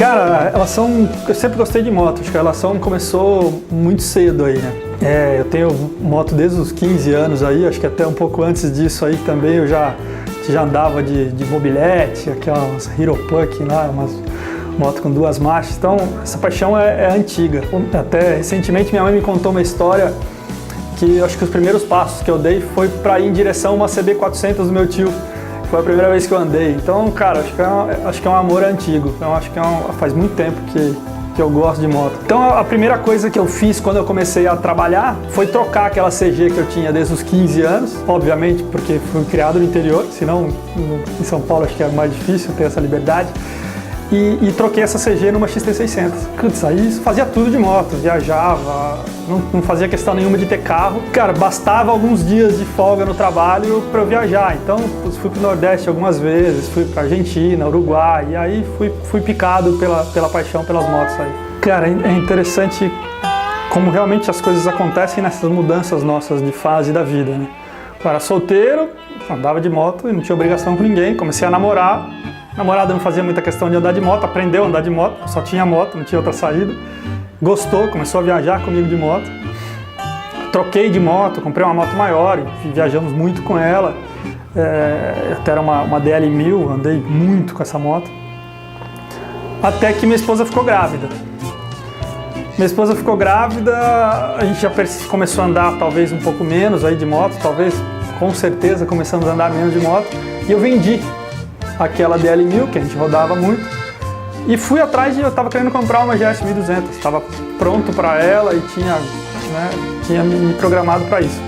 Cara, eu sempre gostei de moto, acho que a relação começou muito cedo aí, né? Eu tenho moto desde os 15 anos aí, acho que até um pouco antes disso aí também eu já andava de mobilete, aquelas Hero Puck lá, umas moto com duas marchas, então essa paixão é antiga. Até recentemente minha mãe me contou uma história que eu acho que os primeiros passos que eu dei foi para ir em direção a uma CB400 do meu tio. Foi a primeira vez que eu andei, então, cara, acho que é um amor antigo, então acho que faz muito tempo que eu gosto de moto. Então a primeira coisa que eu fiz quando eu comecei a trabalhar foi trocar aquela CG que eu tinha desde os 15 anos, obviamente porque fui criado no interior, senão em São Paulo acho que era mais difícil ter essa liberdade. E troquei essa CG numa XT600. Putz, aí fazia tudo de moto, viajava, não fazia questão nenhuma de ter carro. Cara, bastava alguns dias de folga no trabalho para eu viajar. Então, fui pro Nordeste algumas vezes, fui pra Argentina, Uruguai, e aí fui picado pela paixão pelas motos aí. Cara, é interessante como realmente as coisas acontecem nessas mudanças nossas de fase da vida, né? Eu era solteiro, andava de moto e não tinha obrigação com ninguém, comecei a namorar. A namorada não fazia muita questão de andar de moto, aprendeu a andar de moto, só tinha moto, não tinha outra saída. Gostou, começou a viajar comigo de moto. Troquei de moto, comprei uma moto maior e viajamos muito com ela. Até era uma DL1000, andei muito com essa moto. Até que minha esposa ficou grávida. Minha esposa ficou grávida, a gente já começou a andar talvez um pouco menos aí de moto, talvez com certeza começamos a andar menos de moto. E eu vendi aquela DL1000, que a gente rodava muito, e fui atrás eu estava querendo comprar uma GS 1200, estava pronto para ela e tinha me programado para isso.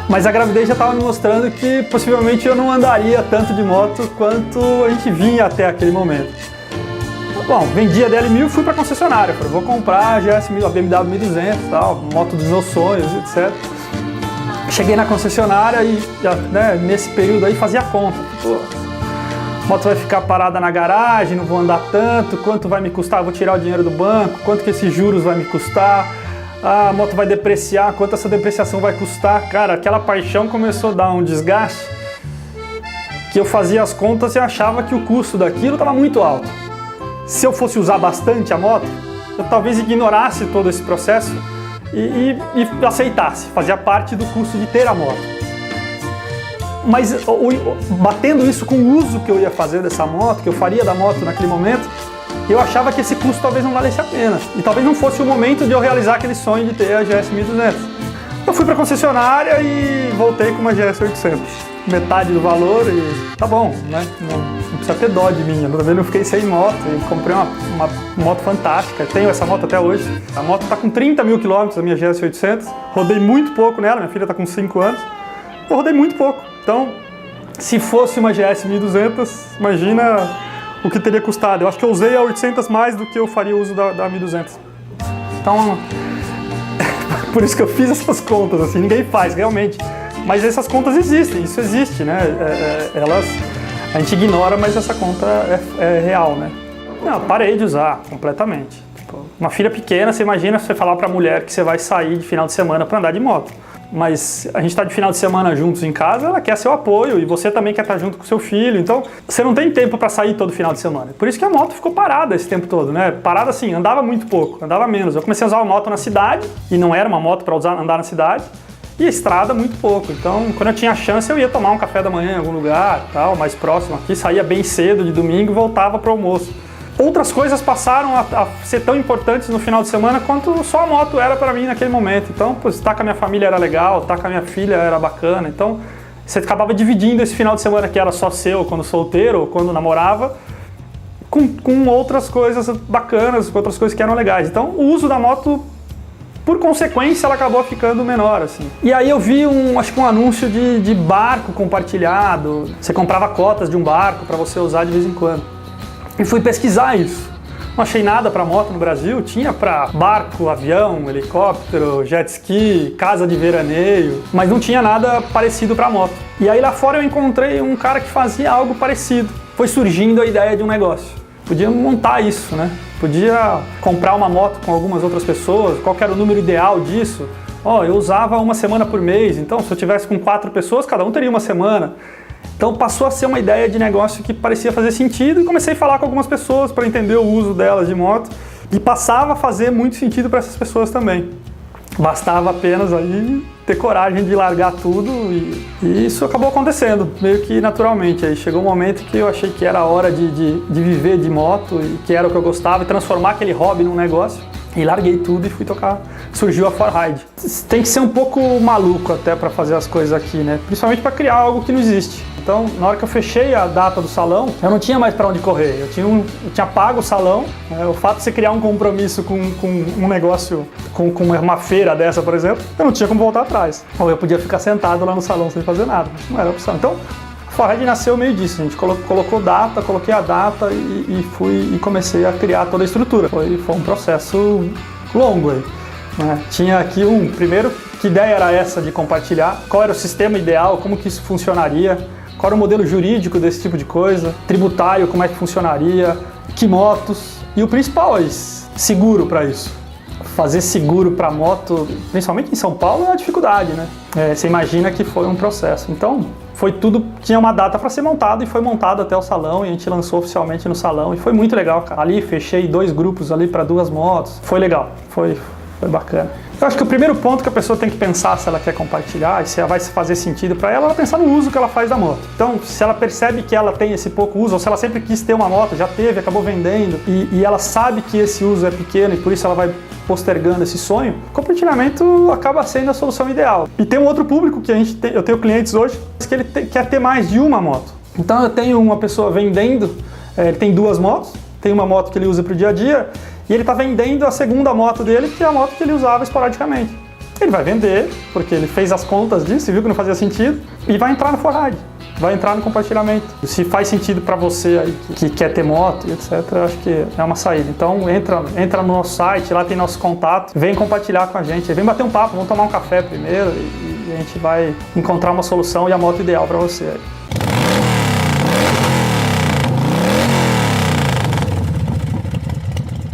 Mas a gravidez já estava me mostrando que possivelmente eu não andaria tanto de moto quanto a gente vinha até aquele momento. Bom, vendi a DL1000 e fui para a concessionária, falei, vou comprar a GS 1000, a BMW 1200, tal, moto dos meus sonhos, etc. Cheguei na concessionária e nesse período aí fazia conta. Pô, a moto vai ficar parada na garagem, não vou andar tanto, quanto vai me custar, vou tirar o dinheiro do banco, quanto que esses juros vai me custar, a moto vai depreciar, quanto essa depreciação vai custar. Cara, aquela paixão começou a dar um desgaste que eu fazia as contas e achava que o custo daquilo estava muito alto. Se eu fosse usar bastante a moto, eu talvez ignorasse todo esse processo e aceitasse, fazia parte do custo de ter a moto. Mas batendo isso com o uso que eu ia fazer dessa moto, que eu faria da moto naquele momento, eu achava que esse custo talvez não valesse a pena. E talvez não fosse o momento de eu realizar aquele sonho de ter a GS 1200. Eu fui para a concessionária e voltei com uma GS 800. Metade do valor e tá bom, né? Não precisa ter dó de mim. Eu não fiquei sem moto e comprei uma moto fantástica. Tenho essa moto até hoje. A moto está com 30 mil quilômetros, a minha GS 800. Rodei muito pouco nela, minha filha está com 5 anos. Eu rodei muito pouco. Então, se fosse uma GS 1200, imagina o que teria custado. Eu acho que eu usei a 800 mais do que eu faria uso da 1200. Então, por isso que eu fiz essas contas, assim, ninguém faz realmente. Mas essas contas existem, isso existe, né? A gente ignora, mas essa conta é real, né? Não, parei de usar completamente. Tipo, uma filha pequena, você imagina você falar pra mulher que você vai sair de final de semana para andar de moto. Mas a gente está de final de semana juntos em casa, ela quer seu apoio e você também quer estar junto com seu filho, então você não tem tempo para sair todo final de semana. Por isso que a moto ficou parada esse tempo todo, né? Parada assim, andava muito pouco, andava menos. Eu comecei a usar uma moto na cidade e não era uma moto para andar na cidade e a estrada muito pouco. Então, quando eu tinha chance, eu ia tomar um café da manhã em algum lugar, tal, mais próximo aqui, saía bem cedo de domingo e voltava para o almoço. Outras coisas passaram a ser tão importantes no final de semana quanto só a moto era para mim naquele momento. Então, estar com a minha família era legal, estar com a minha filha era bacana. Então, você acabava dividindo esse final de semana que era só seu quando solteiro ou quando namorava com outras coisas bacanas, com outras coisas que eram legais. Então, o uso da moto, por consequência, ela acabou ficando menor, assim. E aí eu vi acho que um anúncio de barco compartilhado. Você comprava cotas de um barco para você usar de vez em quando. E fui pesquisar isso. Não achei nada para moto no Brasil, tinha para barco, avião, helicóptero, jet ski, casa de veraneio, mas não tinha nada parecido para moto. E aí lá fora eu encontrei um cara que fazia algo parecido. Foi surgindo a ideia de um negócio. Podia montar isso, né? Podia comprar uma moto com algumas outras pessoas, qual que era o número ideal disso? Eu usava uma semana por mês, então se eu tivesse com 4 pessoas, cada um teria uma semana. Então passou a ser uma ideia de negócio que parecia fazer sentido e comecei a falar com algumas pessoas para entender o uso delas de moto e passava a fazer muito sentido para essas pessoas também. Bastava apenas aí ter coragem de largar tudo e isso acabou acontecendo, meio que naturalmente. Aí chegou um momento que eu achei que era a hora de viver de moto e que era o que eu gostava e transformar aquele hobby num negócio. E larguei tudo e fui tocar. Surgiu a ForRide. Tem que ser um pouco maluco até para fazer as coisas aqui, né? Principalmente para criar algo que não existe. Então, na hora que eu fechei a data do salão, eu não tinha mais para onde correr. Eu tinha pago o salão. O fato de você criar um compromisso com um negócio, com uma feira dessa, por exemplo, eu não tinha como voltar atrás. Ou eu podia ficar sentado lá no salão sem fazer nada. Não era opção. Então, a ForRide nasceu meio disso. A gente coloquei a data e comecei a criar toda a estrutura. Foi um processo longo aí. Tinha aqui primeiro, que ideia era essa de compartilhar? Qual era o sistema ideal? Como que isso funcionaria? Qual era o modelo jurídico desse tipo de coisa? Tributário, como é que funcionaria? Que motos? E o principal é seguro para isso. Fazer seguro para moto, principalmente em São Paulo, é uma dificuldade, né? Você imagina que foi um processo. Então, foi tudo, tinha uma data para ser montado e foi montado até o salão e a gente lançou oficialmente no salão e foi muito legal, cara. Ali fechei 2 grupos ali para 2 motos. Foi legal, foi bacana. Eu acho que o primeiro ponto que a pessoa tem que pensar se ela quer compartilhar e se ela vai fazer sentido para ela pensar no uso que ela faz da moto. Então, se ela percebe que ela tem esse pouco uso, ou se ela sempre quis ter uma moto, já teve, acabou vendendo, e ela sabe que esse uso é pequeno e por isso ela vai postergando esse sonho, o compartilhamento acaba sendo a solução ideal. E tem um outro público que eu tenho clientes hoje, que ele quer ter mais de uma moto. Então eu tenho uma pessoa vendendo, ele tem 2 motos, tem uma moto que ele usa para o dia a dia, e ele está vendendo a segunda moto dele, que é a moto que ele usava esporadicamente. Ele vai vender, porque ele fez as contas disso, viu que não fazia sentido, e vai entrar no ForRide, vai entrar no compartilhamento. Se faz sentido para você aí que quer ter moto e etc, eu acho que é uma saída. Então entra no nosso site, lá tem nosso contato, vem compartilhar com a gente, vem bater um papo, vamos tomar um café primeiro e a gente vai encontrar uma solução e a moto ideal para você aí.